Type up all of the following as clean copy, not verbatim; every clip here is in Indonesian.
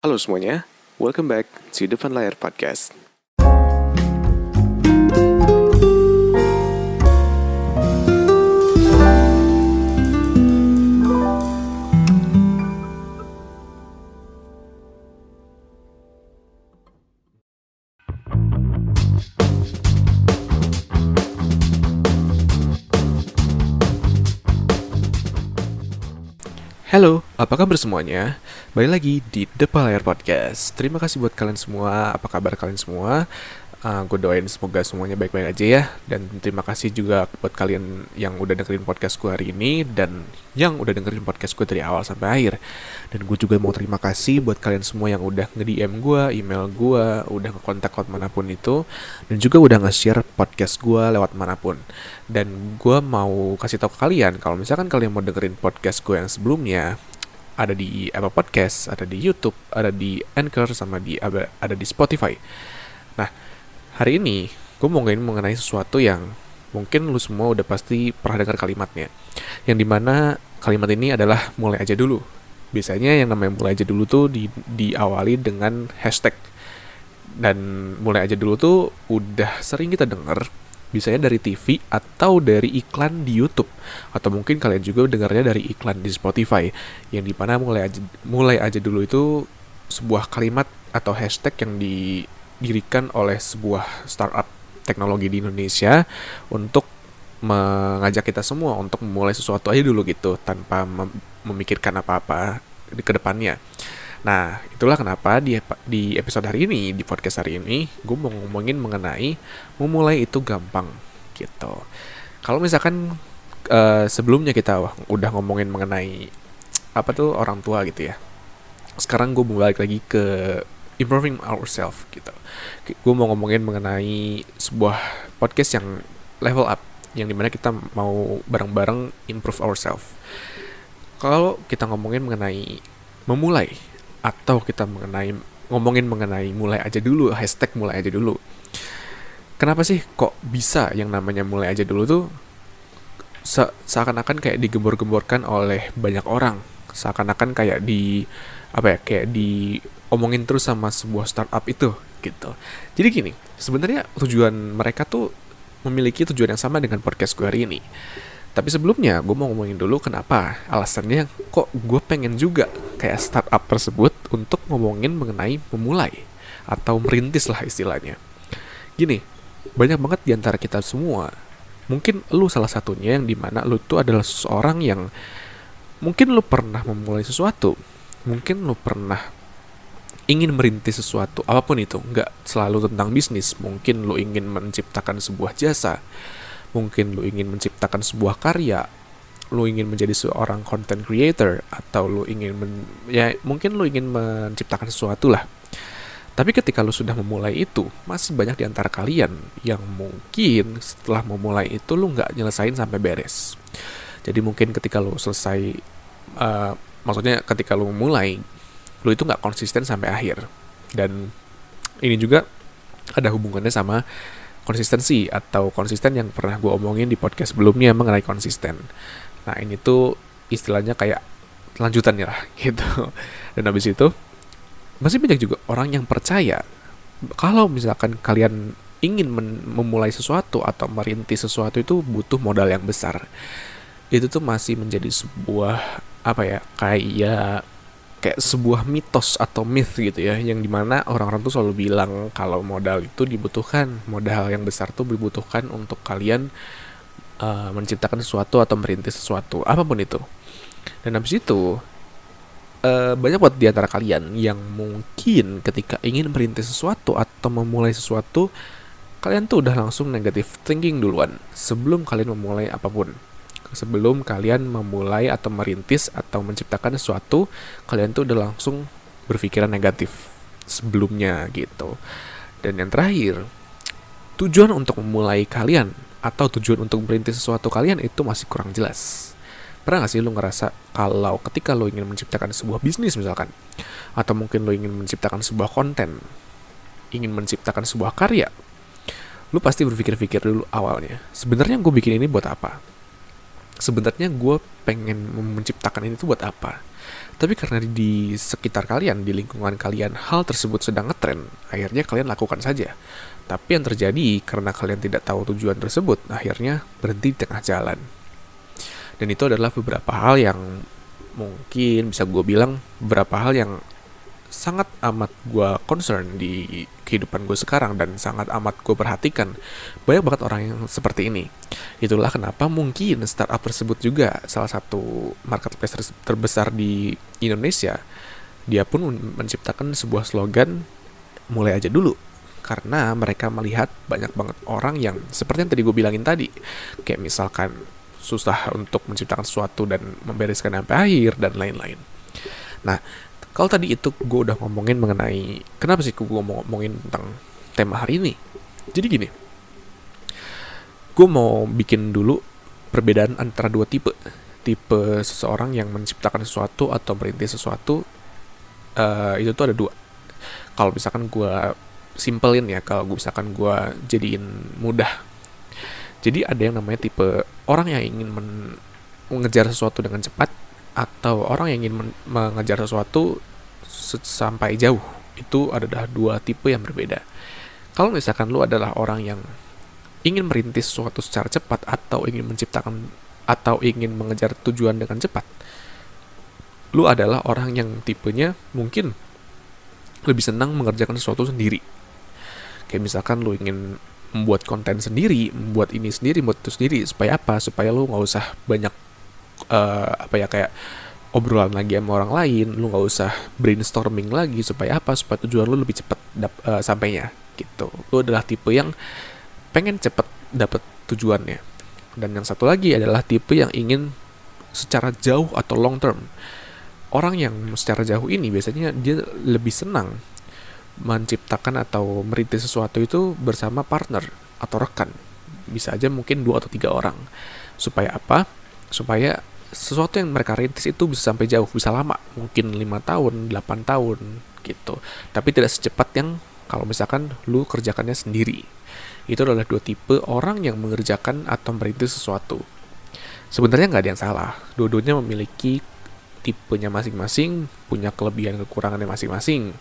Halo semuanya, welcome back to Depan Layar Podcast. Halo, apa kabar semuanya? Balik lagi di Depan Layar Podcast. Terima kasih buat kalian semua. Apa kabar kalian semua? Gue doain semoga semuanya baik-baik aja ya. Dan terima kasih juga buat kalian yang udah dengerin podcast gue hari ini dan yang udah dengerin podcast gue dari awal sampai akhir. Dan gue juga mau terima kasih buat kalian semua yang udah nge-DM gue, email gue, udah nge-kontak lewat manapun itu, dan juga udah nge-share podcast gue lewat manapun. Dan gue mau kasih tahu ke kalian kalau misalkan kalian mau dengerin podcast gue yang sebelumnya, ada di Apple Podcast, ada di YouTube, ada di Anchor, sama ada di Spotify. Nah, hari ini gue mau ngomongin mengenai sesuatu yang mungkin lu semua udah pasti pernah dengar kalimatnya, yang dimana kalimat ini adalah mulai aja dulu. Biasanya yang namanya mulai aja dulu tuh diawali dengan hashtag. Dan mulai aja dulu tuh udah sering kita denger, biasanya dari TV atau dari iklan di YouTube, atau mungkin kalian juga dengarnya dari iklan di Spotify, yang dimana mulai aja dulu itu sebuah kalimat atau hashtag yang didirikan oleh sebuah startup teknologi di Indonesia untuk mengajak kita semua untuk memulai sesuatu aja dulu gitu, tanpa memikirkan apa-apa ke depannya. Nah, itulah kenapa di episode hari ini, di podcast hari ini, gue mau ngomongin mengenai memulai itu gampang gitu. Kalau misalkan sebelumnya kita udah ngomongin mengenai apa tuh orang tua gitu ya. Sekarang gue mau balik lagi ke improving ourselves gitu. Gue mau ngomongin mengenai sebuah podcast yang level up, yang dimana kita mau bareng-bareng improve ourselves. Kalau kita ngomongin mengenai memulai, atau kita ngomongin mengenai mulai aja dulu, hashtag mulai aja dulu. Kenapa sih kok bisa yang namanya mulai aja dulu tuh seakan-akan kayak digembor-gemborkan oleh banyak orang, seakan-akan kayak kayak diomongin terus sama sebuah startup itu gitu. Jadi gini, sebenarnya tujuan mereka tuh memiliki tujuan yang sama dengan podcast gue hari ini. Tapi sebelumnya gue mau ngomongin dulu kenapa alasannya kok gue pengen juga kayak startup tersebut untuk ngomongin mengenai memulai atau merintis lah istilahnya. Gini, banyak banget di antara kita semua, mungkin lu salah satunya, yang dimana lu tuh adalah seseorang yang mungkin lu pernah memulai sesuatu, mungkin lu pernah ingin merintis sesuatu, apapun itu, nggak selalu tentang bisnis. Mungkin lu ingin menciptakan sebuah jasa, mungkin lu ingin menciptakan sebuah karya, lu ingin menjadi seorang content creator, atau lu ingin mungkin lu ingin menciptakan sesuatu lah. Tapi ketika lu sudah memulai itu, masih banyak di antara kalian yang mungkin setelah memulai itu lu nggak nyelesain sampai beres. Jadi mungkin ketika lu selesai, maksudnya ketika lu memulai, lu itu nggak konsisten sampai akhir. Dan ini juga ada hubungannya sama konsistensi, atau konsisten yang pernah gue omongin di podcast sebelumnya mengenai konsisten. Nah, ini tuh istilahnya kayak lanjutannya lah gitu. Dan habis itu masih banyak juga orang yang percaya kalau misalkan kalian ingin memulai sesuatu atau merintis sesuatu itu butuh modal yang besar. Itu tuh masih menjadi sebuah kayak sebuah mitos atau myth gitu ya, yang dimana orang-orang tuh selalu bilang kalau modal itu dibutuhkan, modal yang besar tuh dibutuhkan untuk kalian menciptakan sesuatu atau merintis sesuatu, apapun itu. Dan habis itu banyak buat di antara kalian yang mungkin ketika ingin merintis sesuatu atau memulai sesuatu, kalian tuh udah langsung negative thinking duluan sebelum kalian memulai apapun. Sebelum kalian memulai atau merintis atau menciptakan sesuatu, kalian tuh udah langsung berpikiran negatif sebelumnya gitu. Dan yang terakhir, tujuan untuk memulai kalian atau tujuan untuk merintis sesuatu kalian itu masih kurang jelas. Pernah gak sih lu ngerasa kalau ketika lu ingin menciptakan sebuah bisnis misalkan, atau mungkin lu ingin menciptakan sebuah konten, ingin menciptakan sebuah karya, lu pasti berpikir-pikir dulu awalnya, sebenarnya gue bikin ini buat apa? sebenarnya gue pengen menciptakan ini tuh buat apa. Tapi karena di sekitar kalian, di lingkungan kalian, hal tersebut sedang ngetren, akhirnya kalian lakukan saja. Tapi yang terjadi karena kalian tidak tahu tujuan tersebut, akhirnya berhenti di tengah jalan. Dan itu adalah beberapa hal yang mungkin bisa gue bilang beberapa hal yang sangat amat gue concern di kehidupan gue sekarang dan sangat amat gue perhatikan. Banyak banget orang yang seperti ini. Itulah kenapa mungkin startup tersebut juga salah satu marketplace terbesar di Indonesia. Dia pun menciptakan sebuah slogan mulai aja dulu. Karena mereka melihat banyak banget orang yang seperti yang tadi gue bilangin tadi. Kayak misalkan susah untuk menciptakan sesuatu dan membereskan sampai akhir dan lain-lain. Nah, kalau tadi itu gue udah ngomongin mengenai kenapa sih gue ngomongin tentang tema hari ini. Jadi gini, gue mau bikin dulu perbedaan antara dua tipe. Tipe seseorang yang menciptakan sesuatu atau merintis sesuatu, itu tuh ada dua. Kalau misalkan gue simpelin ya, kalau misalkan gue jadiin mudah. Jadi ada yang namanya tipe orang yang ingin mengejar sesuatu dengan cepat, atau orang yang ingin mengejar sesuatu sampai jauh. Itu adalah dua tipe yang berbeda. Kalau misalkan lu adalah orang yang ingin merintis sesuatu secara cepat, atau ingin menciptakan atau ingin mengejar tujuan dengan cepat, lu adalah orang yang tipenya mungkin lebih senang mengerjakan sesuatu sendiri. Kayak misalkan lu ingin membuat konten sendiri, membuat ini sendiri, membuat itu sendiri. Supaya apa? Supaya lu nggak usah banyak kayak obrolan lagi sama orang lain, lu nggak usah brainstorming lagi. Supaya apa? Supaya tujuan lu lebih cepat sampainya gitu. Lu adalah tipe yang pengen cepat dapat tujuannya. Dan yang satu lagi adalah tipe yang ingin secara jauh atau long term. Orang yang secara jauh ini biasanya dia lebih senang menciptakan atau merintis sesuatu itu bersama partner atau rekan. Bisa aja mungkin 2 atau 3 orang. Supaya apa? Supaya sesuatu yang mereka rintis itu bisa sampai jauh, bisa lama. Mungkin 5 tahun, 8 tahun gitu. Tapi tidak secepat yang kalau misalkan lu kerjakannya sendiri. Itu adalah dua tipe orang yang mengerjakan atau merintis sesuatu. Sebenarnya nggak ada yang salah. Dua-duanya memiliki tipenya masing-masing, punya kelebihan kekurangannya masing-masing.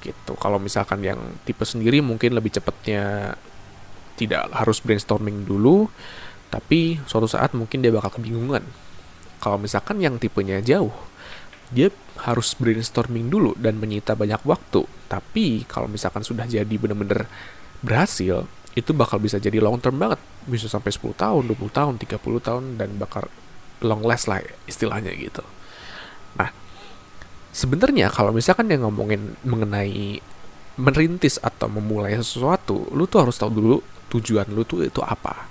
Gitu. Kalau misalkan yang tipe sendiri mungkin lebih cepatnya tidak harus brainstorming dulu, tapi suatu saat mungkin dia bakal kebingungan. Kalau misalkan yang tipenya jauh, dia harus brainstorming dulu dan menyita banyak waktu. Tapi kalau misalkan sudah jadi benar-benar berhasil, itu bakal bisa jadi long term banget. Bisa sampai 10 tahun, 20 tahun, 30 tahun, dan bakal long last lah istilahnya gitu. Nah, sebenarnya kalau misalkan yang ngomongin mengenai merintis atau memulai sesuatu, lu tuh harus tahu dulu tujuan lu tuh itu apa.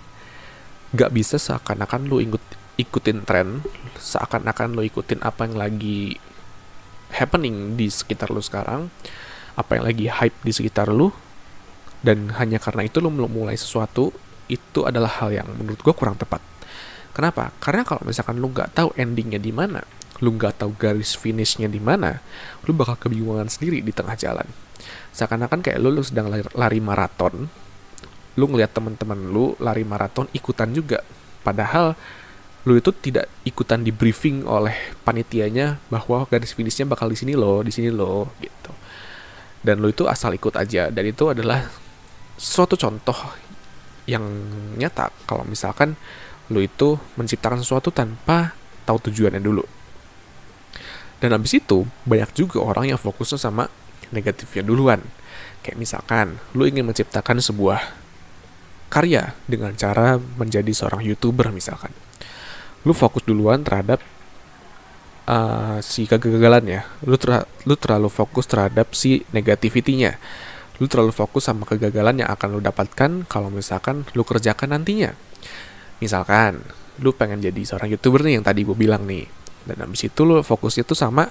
Gak bisa seakan-akan lu ikutin tren, seakan-akan lu ikutin apa yang lagi happening di sekitar lu sekarang, apa yang lagi hype di sekitar lu, dan hanya karena itu lu mulai sesuatu. Itu adalah hal yang menurut gue kurang tepat. Kenapa? Karena kalau misalkan lu gak tahu endingnya di mana, lu nggak tahu garis finishnya di mana, lu bakal kebingungan sendiri di tengah jalan. Seakan-akan kayak lu sedang lari maraton, lu ngeliat teman-teman lu lari maraton ikutan juga, padahal lu itu tidak ikutan di briefing oleh panitianya bahwa garis finishnya bakal di sini loh gitu. Dan lu itu asal ikut aja, dan itu adalah suatu contoh yang nyata kalau misalkan lu itu menciptakan sesuatu tanpa tahu tujuannya dulu. Dan abis itu, banyak juga orang yang fokusnya sama negatifnya duluan. Kayak misalkan, lu ingin menciptakan sebuah karya dengan cara menjadi seorang YouTuber misalkan. Lu fokus duluan terhadap si kegagalannya. Lu terlalu fokus terhadap si negativity-nya. Lu terlalu fokus sama kegagalan yang akan lu dapatkan kalau misalkan lu kerjakan nantinya. Misalkan, lu pengen jadi seorang YouTuber nih yang tadi gue bilang nih. Dan abis itu lo fokusnya tuh sama,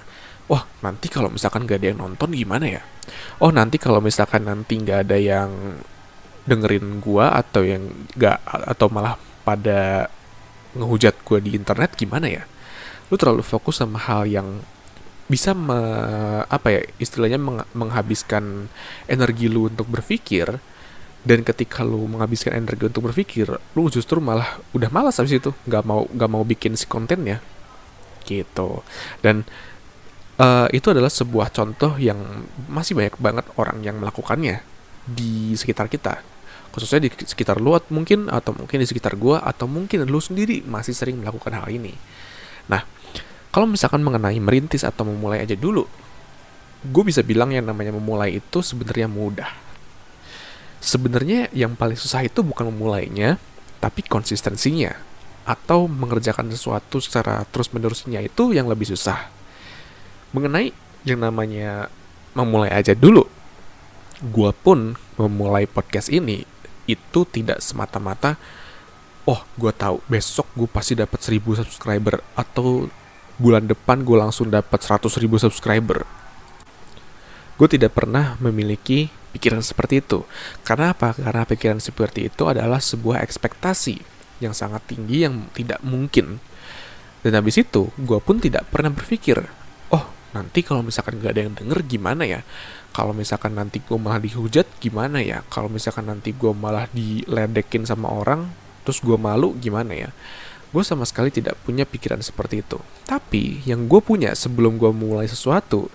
wah nanti kalau misalkan gak ada yang nonton gimana ya? Oh nanti kalau misalkan nanti gak ada yang dengerin gua, atau yang gak, atau malah pada ngehujat gua di internet gimana ya? Lo terlalu fokus sama hal yang bisa istilahnya menghabiskan energi lu untuk berpikir, Dan ketika lu menghabiskan energi untuk berpikir, lu justru malah udah malas habis itu, nggak mau bikin si kontennya gitu. Dan itu adalah sebuah contoh yang masih banyak banget orang yang melakukannya di sekitar kita, khususnya di sekitar lu mungkin, atau mungkin di sekitar gua, atau mungkin lu sendiri masih sering melakukan hal ini. Nah, kalau misalkan mengenai merintis atau memulai aja dulu, gue bisa bilang yang namanya memulai itu sebenarnya mudah. Sebenarnya yang paling susah itu bukan memulainya, tapi konsistensinya, atau mengerjakan sesuatu secara terus-menerusnya itu yang lebih susah. Mengenai yang namanya memulai aja dulu, gue pun memulai podcast ini itu tidak semata-mata, oh gue tahu besok gue pasti dapat 1000 subscriber, atau bulan depan gue langsung dapat 100.000 subscriber. Gue tidak pernah memiliki pikiran seperti itu. Karena apa? Karena pikiran seperti itu adalah sebuah ekspektasi yang sangat tinggi yang tidak mungkin. Dan habis itu, gue pun tidak pernah berpikir, oh nanti kalau misalkan gak ada yang denger gimana ya? Kalau misalkan nanti gue malah dihujat gimana ya? Kalau misalkan nanti gue malah diledekin sama orang, terus gue malu gimana ya? Gue sama sekali tidak punya pikiran seperti itu. Tapi yang gue punya sebelum gue mulai sesuatu,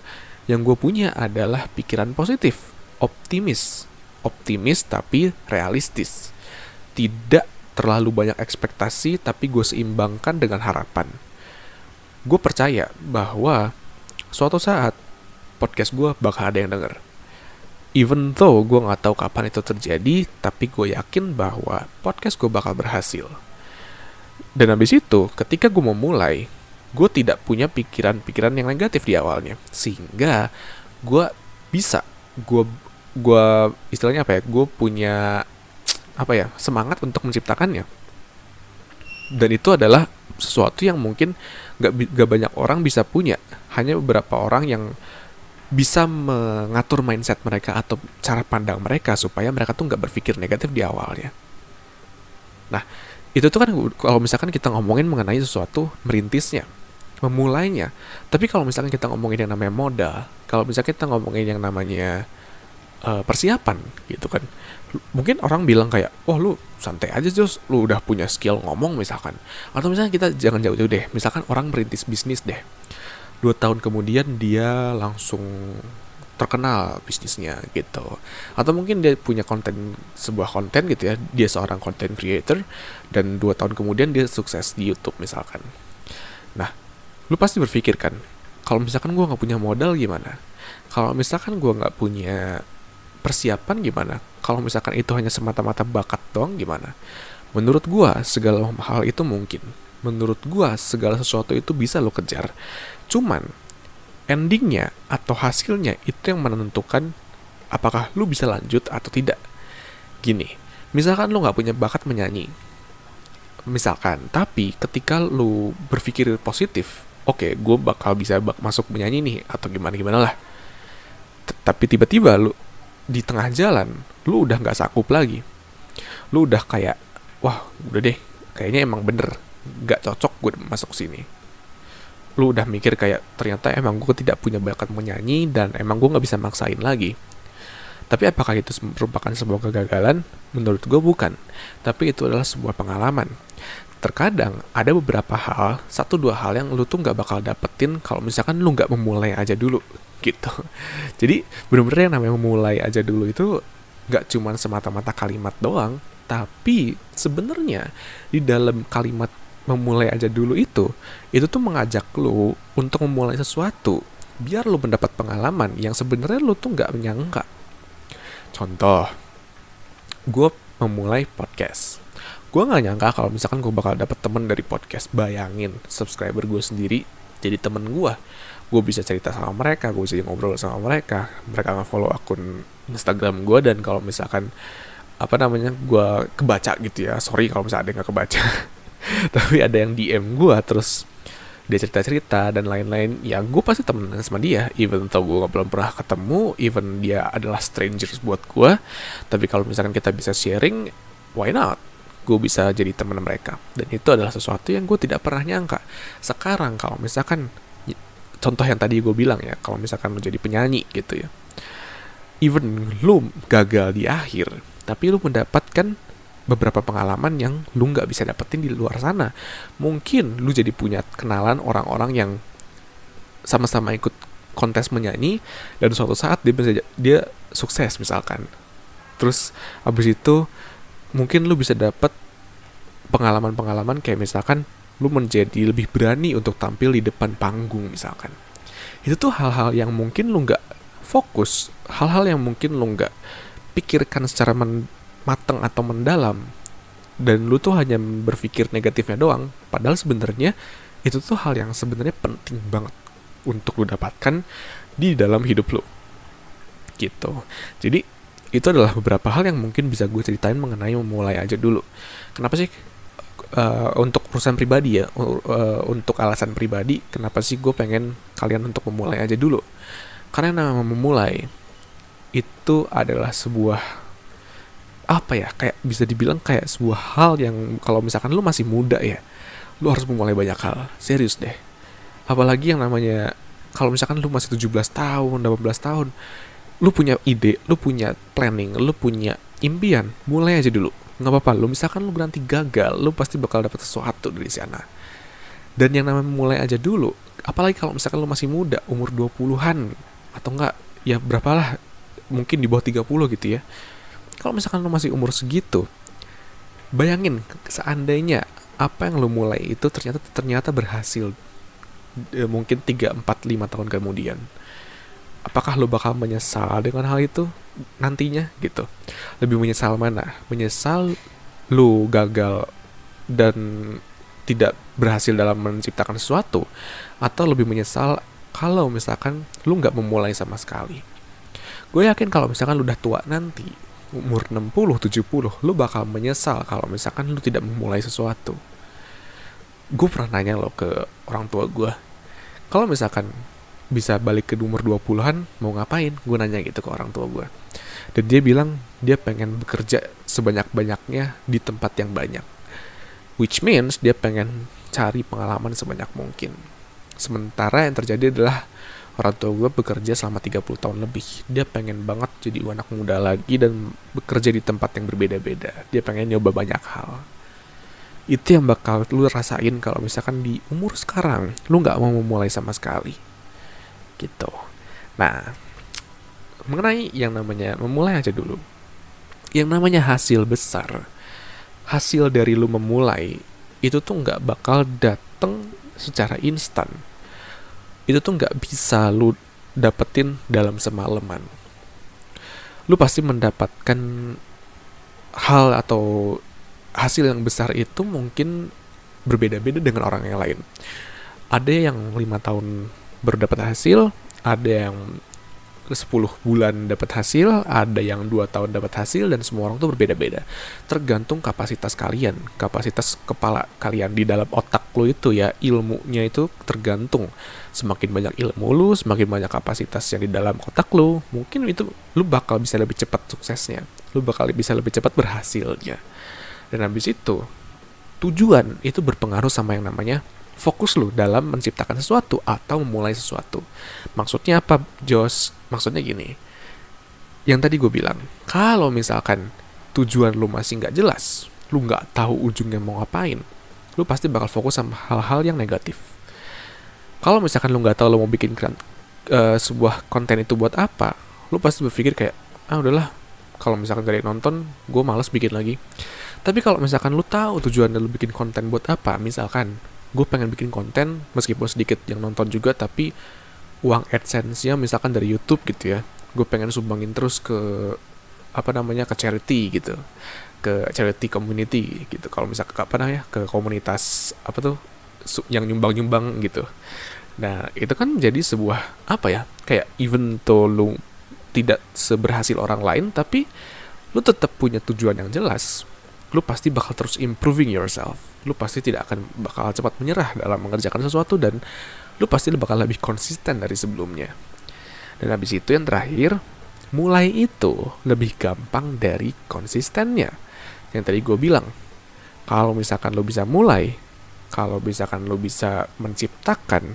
yang gue punya adalah pikiran positif, optimis. Optimis tapi realistis. Tidak terlalu banyak ekspektasi, tapi gue seimbangkan dengan harapan. Gue percaya bahwa suatu saat podcast gue bakal ada yang denger. Even though gue gak tahu kapan itu terjadi, tapi gue yakin bahwa podcast gue bakal berhasil. Dan habis itu, ketika gue mau mulai, gue tidak punya pikiran-pikiran yang negatif di awalnya, sehingga gue bisa, gue istilahnya apa ya, gue punya apa ya, semangat untuk menciptakannya. Dan itu adalah sesuatu yang mungkin gak banyak orang bisa punya, hanya beberapa orang yang bisa mengatur mindset mereka atau cara pandang mereka supaya mereka tuh gak berpikir negatif di awalnya. Nah, itu tuh kan kalau misalkan kita ngomongin mengenai sesuatu merintisnya, memulainya. Tapi kalau misalkan kita ngomongin yang namanya modal, kalau misalkan kita ngomongin yang namanya persiapan gitu kan, mungkin orang bilang kayak, wah lu santai aja Jos, lu udah punya skill ngomong misalkan. Atau misalkan kita jangan jauh-jauh deh, misalkan orang merintis bisnis deh, 2 tahun kemudian dia langsung terkenal bisnisnya gitu. Atau mungkin dia punya sebuah konten gitu ya, dia seorang content creator, dan 2 tahun kemudian dia sukses di YouTube misalkan. Nah, lu pasti berpikir kan, kalau misalkan gue gak punya modal gimana? Kalau misalkan gue gak punya persiapan gimana? Kalau misalkan itu hanya semata-mata bakat doang gimana? Menurut gue segala hal itu mungkin. Menurut gue segala sesuatu itu bisa lo kejar. Cuman endingnya atau hasilnya itu yang menentukan apakah lu bisa lanjut atau tidak. Gini, misalkan lu gak punya bakat menyanyi, misalkan, tapi ketika lu berpikir positif, oke, gue bakal bisa masuk menyanyi nih, atau gimana lah. Tapi tiba-tiba lu di tengah jalan, lu udah gak sanggup lagi. Lu udah kayak, wah udah deh, kayaknya emang bener gak cocok gue masuk sini. Lu udah mikir kayak, ternyata emang gue tidak punya bakat menyanyi, dan emang gue gak bisa maksain lagi. Tapi apakah itu merupakan sebuah kegagalan? Menurut gue bukan. Tapi itu adalah sebuah pengalaman. Terkadang ada beberapa hal, 1-2 hal yang lu tuh gak bakal dapetin kalau misalkan lu gak memulai aja dulu gitu. Jadi bener-bener yang namanya memulai aja dulu itu gak cuma semata-mata kalimat doang, tapi sebenarnya di dalam kalimat memulai aja dulu itu tuh mengajak lu untuk memulai sesuatu biar lu mendapat pengalaman yang sebenarnya lu tuh gak menyangka. Contoh, gue memulai podcast. Gue gak nyangka kalau misalkan gue bakal dapet temen dari podcast. Bayangin, subscriber gue sendiri jadi temen gue. Gue bisa cerita sama mereka, gue bisa ngobrol sama mereka. Mereka nge-follow akun Instagram gue, dan kalau misalkan gue kebaca gitu ya. Sorry kalau misalkan ada yang gak kebaca. Tapi ada yang DM gue, terus dia cerita-cerita dan lain-lain, ya gue pasti temenan sama dia, even though gue belum pernah ketemu, even dia adalah strangers buat gue. Tapi kalau misalkan kita bisa sharing, why not? Gue bisa jadi teman mereka. Dan itu adalah sesuatu yang gue tidak pernah nyangka. Sekarang kalau misalkan, contoh yang tadi gue bilang ya, kalau misalkan lu jadi penyanyi gitu ya, even lu gagal di akhir, tapi lu mendapatkan beberapa pengalaman yang lu nggak bisa dapetin di luar sana. Mungkin lu jadi punya kenalan orang-orang yang sama-sama ikut kontes menyanyi, dan suatu saat dia sukses misalkan. Terus abis itu mungkin lu bisa dapet pengalaman-pengalaman kayak misalkan lu menjadi lebih berani untuk tampil di depan panggung misalkan. Itu tuh hal-hal yang mungkin lu nggak fokus, hal-hal yang mungkin lu nggak pikirkan secara matang atau mendalam, dan lu tuh hanya berpikir negatifnya doang. Padahal sebenarnya itu tuh hal yang sebenarnya penting banget untuk lu dapatkan di dalam hidup lu gitu. Jadi itu adalah beberapa hal yang mungkin bisa gue ceritain mengenai memulai aja dulu. Kenapa sih untuk perusahaan pribadi ya, untuk alasan pribadi, kenapa sih gue pengen kalian untuk memulai aja dulu? Karena nama memulai itu adalah sebuah apa ya, kayak bisa dibilang kayak sebuah hal yang kalau misalkan lu masih muda ya, lu harus memulai banyak hal. Serius deh. Apalagi yang namanya kalau misalkan lu masih 17 tahun, 18 tahun, lu punya ide, lu punya planning, lu punya impian, mulai aja dulu. Nggak apa-apa, lu misalkan lu nanti gagal, lu pasti bakal dapat sesuatu dari sana. Dan yang namanya mulai aja dulu, apalagi kalau misalkan lu masih muda, umur 20-an, atau enggak, ya berapalah, mungkin di bawah 30 gitu ya. Kalau misalkan lu masih umur segitu, bayangin seandainya apa yang lu mulai itu ternyata berhasil, mungkin 3, 4, 5 tahun kemudian. Apakah lu bakal menyesal dengan hal itu nantinya gitu? Lebih menyesal mana? Menyesal lu gagal dan tidak berhasil dalam menciptakan sesuatu, atau lebih menyesal kalau misalkan lu nggak memulai sama sekali? Gue yakin kalau misalkan lu udah tua nanti, umur 60, 70, lu bakal menyesal kalau misalkan lu tidak memulai sesuatu. Gue pernah nanya lo ke orang tua gue, kalau misalkan bisa balik ke umur 20-an, mau ngapain? Gue nanya gitu ke orang tua gue. Dan dia bilang, dia pengen bekerja sebanyak-banyaknya di tempat yang banyak. Which means, dia pengen cari pengalaman sebanyak mungkin. Sementara yang terjadi adalah, orang tua gue bekerja selama 30 tahun lebih. Dia pengen banget jadi anak muda lagi dan bekerja di tempat yang berbeda-beda. Dia pengen nyoba banyak hal. Itu yang bakal lu rasain kalau misalkan di umur sekarang, lu gak mau memulai sama sekali. Gitu. Nah, mengenai yang namanya memulai aja dulu, yang namanya hasil besar, hasil dari lu memulai itu tuh nggak bakal dateng secara instan. Itu tuh nggak bisa lu dapetin dalam semalaman. Lu pasti mendapatkan hal atau hasil yang besar itu mungkin berbeda-beda dengan orang yang lain. Ada yang 5 tahun baru dapat hasil, ada yang 10 bulan dapat hasil, ada yang 2 tahun dapat hasil, dan semua orang tuh berbeda-beda. Tergantung kapasitas kalian, kapasitas kepala kalian di dalam otak lo itu ya, ilmunya itu tergantung. Semakin banyak ilmu lu, semakin banyak kapasitas yang di dalam otak lo, mungkin itu lu bakal bisa lebih cepat suksesnya, lu bakal bisa lebih cepat berhasilnya. Dan habis itu, tujuan itu berpengaruh sama yang namanya fokus lu dalam menciptakan sesuatu atau memulai sesuatu. Maksudnya apa, Jos? Maksudnya gini, yang tadi gue bilang, kalau misalkan tujuan lu masih nggak jelas, lu nggak tahu ujungnya mau ngapain, lu pasti bakal fokus sama hal-hal yang negatif. Kalau misalkan lu nggak tahu lu mau bikin sebuah konten itu buat apa, lu pasti berpikir kayak, udahlah, kalau misalkan gak ada yang nonton, gue malas bikin lagi. Tapi kalau misalkan lu tahu tujuan lu bikin konten buat apa, misalkan gue pengen bikin konten meskipun sedikit yang nonton juga, tapi uang AdSense-nya misalkan dari YouTube gitu ya, gue pengen sumbangin terus ke ke charity gitu, ke charity community gitu. Kalau misalkan ke komunitas yang nyumbang gitu. Nah itu kan jadi sebuah kayak even though lu tidak seberhasil orang lain, tapi lu tetap punya tujuan yang jelas. Lu pasti bakal terus improving yourself. Lu pasti tidak akan bakal cepat menyerah dalam mengerjakan sesuatu, dan lu pasti bakal lebih konsisten dari sebelumnya. Dan habis itu yang terakhir, mulai itu lebih gampang dari konsistennya. Yang tadi gue bilang, kalau misalkan lu bisa mulai, kalau misalkan lu bisa menciptakan,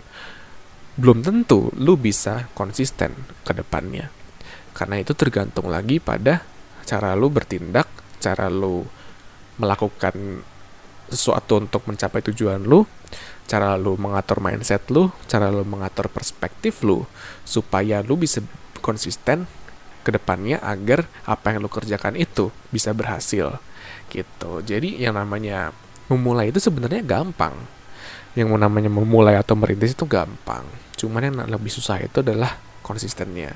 belum tentu lu bisa konsisten ke depannya. Karena itu tergantung lagi pada cara lu bertindak, cara lu melakukan sesuatu untuk mencapai tujuan lu, cara lu mengatur mindset lu, cara lu mengatur perspektif lu, supaya lu bisa konsisten ke depannya agar apa yang lu kerjakan itu bisa berhasil gitu. Jadi yang namanya memulai itu sebenarnya gampang. Yang namanya memulai atau merintis itu gampang. Cuman yang lebih susah itu adalah konsistennya.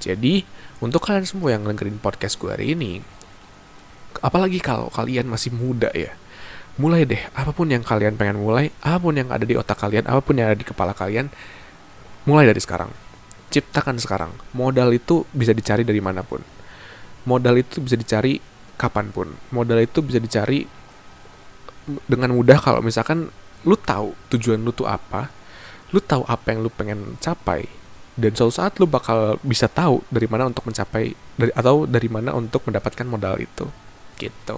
Jadi untuk kalian semua yang dengerin podcast gue hari ini, apalagi kalau kalian masih muda ya, mulai deh, apapun yang kalian pengen mulai, apapun yang ada di otak kalian, apapun yang ada di kepala kalian, mulai dari sekarang. Ciptakan sekarang. Modal itu bisa dicari dari manapun. Modal itu bisa dicari kapanpun. Modal itu bisa dicari dengan mudah kalau misalkan lu tahu tujuan lu tuh apa, lu tahu apa yang lu pengen capai, dan suatu saat lu bakal bisa tahu dari mana untuk mencapai atau dari mana untuk mendapatkan modal itu. Gitu.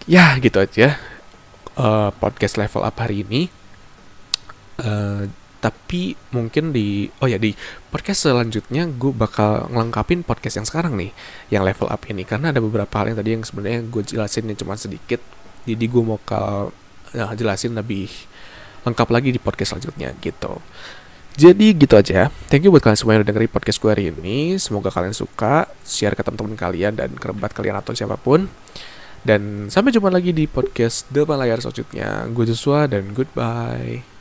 Ya, gitu aja. Podcast level up hari ini. Tapi mungkin di podcast selanjutnya gue bakal ngelengkapin podcast yang sekarang nih, yang level up ini, karena ada beberapa hal yang tadi yang sebenarnya gue jelasin cuma sedikit, jadi gue mau jelasin lebih lengkap lagi di podcast selanjutnya gitu. Jadi gitu aja. Thank you buat kalian semua yang udah dengerin podcast gue hari ini. Semoga kalian suka, share ke teman-teman kalian dan kerabat kalian atau siapapun. Dan sampai jumpa lagi di podcast Depan Layar selanjutnya. Gue Joshua dan goodbye.